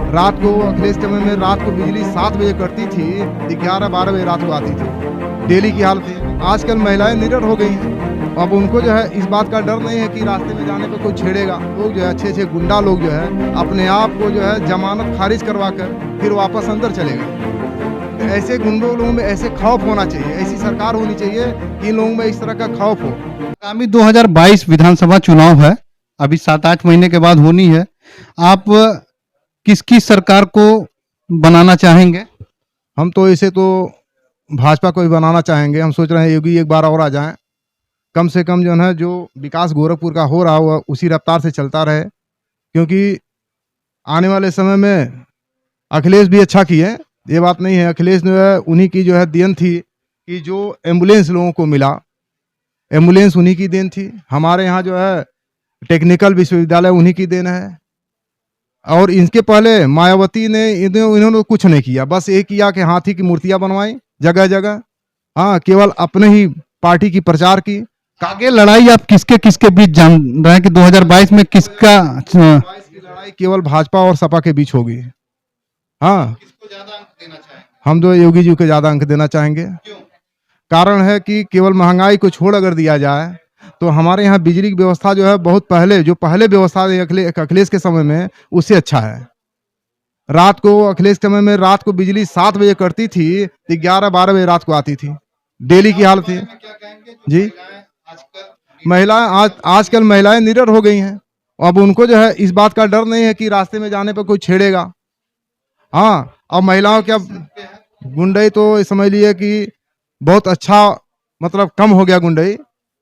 रात को अखिलेश के समय में रात को बिजली 7 बजे कटती थी, 11-12 बजे रात को आती थी। डेली की हालत है। आजकल महिलाएं निडर हो गई हैं। अब उनको जो है इस बात का डर नहीं है कि रास्ते में जाने पे कोई छेड़ेगा। लोग जो है अच्छे गुंडा लोग जो है अपने आप को जो है जमानत खारिज करवा कर फिर वापस अंदर चले गए। तो ऐसे गुंडों लोगों में ऐसे खौफ होना चाहिए, ऐसी सरकार होनी चाहिए कि इन लोगों में इस तरह का खौफ हो। आगामी 2022 विधानसभा चुनाव है, अभी 7-8 महीने के बाद होनी है। आप किसकी सरकार को बनाना चाहेंगे? हम तो इसे तो भाजपा को ही बनाना चाहेंगे। हम सोच रहे हैं योगी एक बार और आ जाएं, कम से कम जो है जो विकास गोरखपुर का हो रहा हुआ उसी रफ्तार से चलता रहे, क्योंकि आने वाले समय में अखिलेश भी अच्छा किए, ये बात नहीं है। अखिलेश जो है उन्हीं की जो है देन थी कि जो एम्बुलेंस लोगों को मिला, एम्बुलेंस उन्हीं की देन थी। हमारे यहाँ जो है टेक्निकल विश्वविद्यालय उन्हीं की देन है। और इनके पहले मायावती ने इन्होंने कुछ नहीं किया, बस ये किया कि हाथी की मूर्तियां बनवाई जगह जगह। हाँ, केवल अपने ही पार्टी की प्रचार की। आगे लड़ाई आप किसके किसके बीच जान रहे हैं कि 2022 में किसका? 22 की लड़ाई केवल भाजपा और सपा के बीच होगी। हाँ, किसको ज्यादा अंक देना चाहेंगे? हम तो योगी जी को ज्यादा अंक देना चाहेंगे। कारण है कि केवल महंगाई को छोड़ अगर दिया जाए तो हमारे यहाँ बिजली की व्यवस्था जो है बहुत पहले व्यवस्था अखिलेश के समय में उससे अच्छा है। रात को अखिलेश के समय में रात को बिजली 7 बजे कटती थी, 11-12 बजे रात को आती थी। डेली की हालत है जी। महिलाएं आजकल महिलाएं निडर हो गई हैं। अब उनको जो है इस बात का डर नहीं है कि रास्ते में जाने पर कोई छेड़ेगा। हाँ, अब महिलाओं क्या गुंडई तो समझ लिए कि बहुत अच्छा, मतलब कम हो गया गुंडई।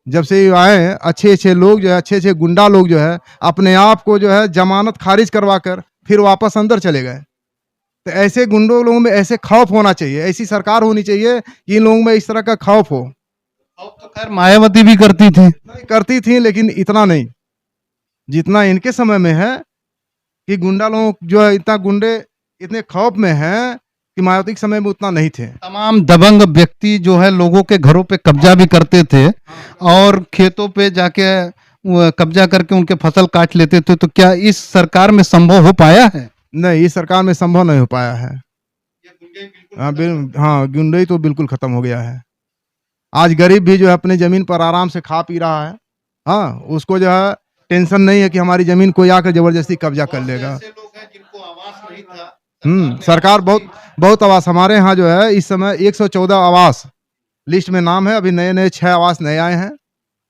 जब से आए हैं अच्छे लोग जो है अच्छे गुंडा लोग जो है अपने आप को जो है जमानत खारिज करवा कर फिर वापस अंदर चले गए। तो ऐसे गुंडों लोगों में ऐसे खौफ होना चाहिए, ऐसी सरकार होनी चाहिए कि इन लोगों में इस तरह का खौफ हो। अब तो खैर मायावती भी करती थी, लेकिन इतना नहीं जितना इनके समय में है कि गुंडा लोग जो है इतने खौफ में हैं कि मायावती के समय में उतना नहीं थे। तमाम दबंग व्यक्ति जो है लोगों के घरों पे कब्जा भी करते थे और खेतों पे जाके कब्जा करके उनके फसल काट लेते थे। तो क्या इस सरकार में संभव हो पाया है? नहीं, इस सरकार में संभव नहीं हो पाया है। हाँ, गुंडई तो बिल्कुल खत्म हो गया है। आज गरीब भी जो है अपनी जमीन पर आराम से खा पी रहा है। हाँ, उसको जो है टेंशन नहीं है कि हमारी जमीन कोई आकर जबरदस्ती कब्जा कर लेगा। सरकार बहुत आवास, हमारे यहाँ जो है इस समय 114 आवास लिस्ट में नाम है। अभी नए 6 आवास नए आए हैं।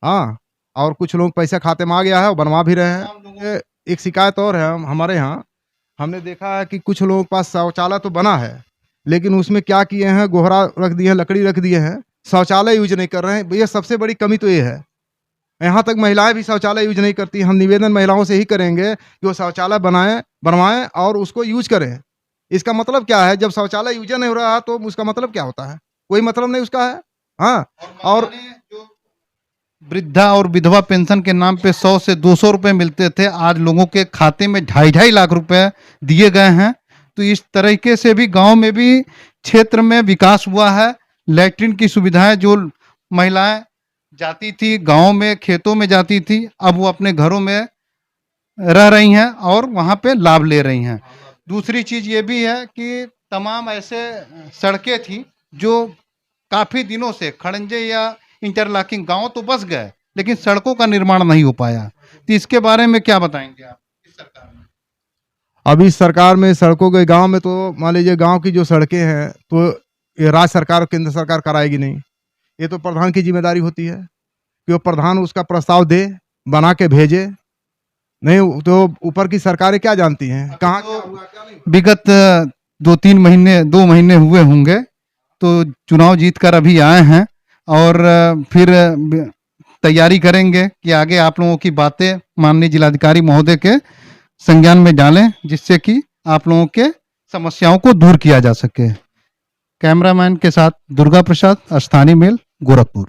हाँ, और कुछ लोग पैसा खाते में आ गया है और बनवा भी रहे हैं। एक शिकायत और है हमारे यहाँ, हमने देखा है कि कुछ लोगों के पास शौचालय तो बना है, लेकिन उसमें क्या किए हैं, गोहरा रख दिए हैं, लकड़ी रख दिए हैं, शौचालय यूज नहीं कर रहे हैं। ये सबसे बड़ी कमी तो ये है। यहाँ तक महिलाएं भी शौचालय यूज नहीं करती। हम निवेदन महिलाओं से ही करेंगे कि वो शौचालय बनवाएं और उसको यूज करें। इसका मतलब क्या है, जब शौचालय यूज नहीं हो रहा तो उसका मतलब क्या होता है? कोई मतलब नहीं उसका है। हाँ, और वृद्धा और विधवा पेंशन के नाम पे 100 से 200 रुपए मिलते थे, आज लोगों के खाते में 2.5 लाख रुपए दिए गए हैं। तो इस तरीके से भी गांव में भी क्षेत्र में विकास हुआ है। लैट्रिन की सुविधाएं जो महिलाएं जाती थी गांव में, खेतों में जाती थी, अब वो अपने घरों में रह रही हैं और वहां पे लाभ ले रही हैं। दूसरी चीज ये भी है कि तमाम ऐसे सड़कें थी जो काफी दिनों से खड़ंजे या इंटरलॉकिंग, गांव तो बस गए लेकिन सड़कों का निर्माण नहीं हो पाया। तो इसके बारे में क्या बताएंगे आप? इस सरकार में अभी सरकार में सड़कों के गांव में तो मान लीजिए गांव की जो सड़कें हैं तो ये राज्य सरकार और केंद्र सरकार कराएगी नहीं। ये तो प्रधान की जिम्मेदारी होती है कि वो प्रधान उसका प्रस्ताव दे, बना के भेजे। नहीं तो ऊपर की सरकारें क्या जानती हैं कहाँ क्या हुआ क्या नहीं। विगत 2 महीने हुए होंगे तो चुनाव जीत कर अभी आए हैं और फिर तैयारी करेंगे कि आगे आप लोगों की बातें माननीय जिलाधिकारी महोदय के संज्ञान में डालें, जिससे कि आप लोगों के समस्याओं को दूर किया जा सके। कैमरामैन के साथ दुर्गा प्रसाद, स्थानीय मेल, गोरखपुर।